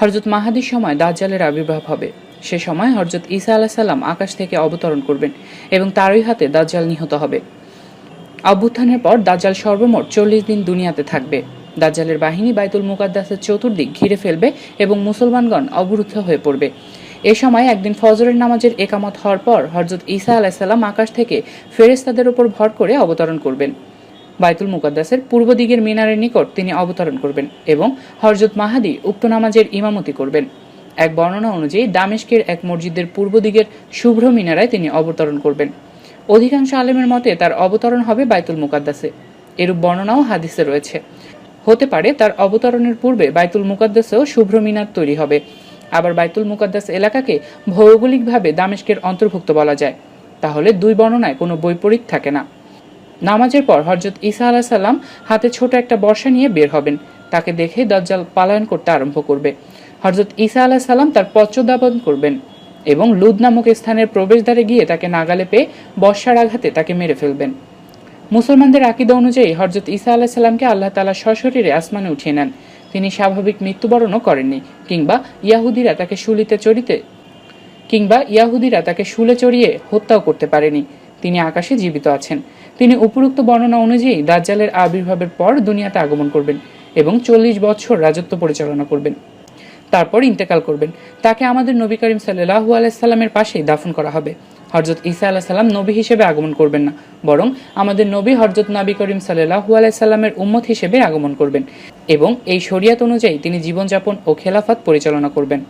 হযরত মাহাদির সময় দাজ্জালের আবির্ভাব হবে। সে সময় হযরত ঈসা আলাইহিস সালাম আকাশ থেকে অবতরণ করবেন এবং তারই হাতে দাজ্জাল নিহত হবে। অভ্যুত্থানের পর দাজ্জাল সর্বমোট 40 দিন দুনিয়াতে থাকবে। দাজ্জালের বাহিনী বাইতুল মুকাদ্দাসের চতুর্দিক ঘিরে ফেলবে এবং মুসলমানগণ অবরুদ্ধ হয়ে পড়বে। এ সময় একদিন ফজরের নামাজের একামত হওয়ার পর হযরত ঈসা আলাইহিস সালাম আকাশ থেকে ফেরেশতাদের উপর ভর করে অবতরণ করবেন। বাইতুল মুকাদ্দাসের পূর্ব দিকের মিনারের নিকট তিনি অবতরণ করবেন এবং হযরত মাহাদি উক্ত নামাজের ইমামতি করবেন। এক বর্ণনা অনুযায়ী দামেস্কের এক মসজিদের পূর্ব দিকের শুভ্র মিনারায় তিনি অবতরণ করবেন। অধিকাংশ আলেমের মতে তার অবতরণ হবে বাইতুল মুকাদ্দাসে। এরূপ বর্ণনাও হাদিসে রয়েছে। হতে পারে তার অবতরণের পূর্বে বাইতুল মুকাদ্দাসেও শুভ্র মিনার তৈরি হবে। আবার বাইতুল মুকাদ্দাস এলাকাকে ভৌগোলিকভাবে দামেস্কের অন্তর্ভুক্ত বলা যায়। তাহলে দুই বর্ণনায় কোনো বৈপরীত্য থাকে না। নামাজের পর হযরত ঈসা আলাইহিস সালাম হাতে ছোট একটা বর্শা নিয়ে বের হবেন। তাকে দেখে দাজ্জাল পলায়ন করতে আরম্ভ করবে। হযরত ঈসা আলাইহিস সালাম তার পত্রদাপন করবেন এবং লুদ নামক স্থানের প্রবেশদ্বারে গিয়ে তাকে নাগালে পেয়ে বর্শার আঘাতে তাকে মেরে ফেলবেন। মুসলমানদের আকীদা অনুযায়ী হযরত ঈসা আলাইহিস সালামকে আল্লাহ তাআলা সশরীরে আসমানে উঠিয়ে নেন। তিনি স্বাভাবিক মৃত্যুবরণও করেননি, কিংবা ইয়াহুদিরা তাকে শুলে চড়িয়ে হত্যাও করতে পারেনি। তিনি আকাশে জীবিত আছেন। তিনি উপরোক্ত বর্ণনা অনুযায়ী দাজ্জালের আবির্ভাবের পর দুনিয়াতে আগমন করবেন এবং 40 বছর রাজত্ব পরিচালনা করবেন। তারপর ইন্তেকাল করবেন। তাকে আমাদের নবী করিম সাল্লাল্লাহু আলাইহি সাল্লামের পাশেই দাফন করা হবে। হযরত ঈসা আলাইহিস সালাম নবী হিসেবে আগমন করবেন না, বরং আমাদের নবী হযরত নবী করিম সাল্লাল্লাহু আলাইহি সাল্লামের উম্মত হিসেবে আগমন করবেন এবং এই শরীয়ত অনুযায়ী তিনি জীবনযাপন ও খেলাফত পরিচালনা করবেন।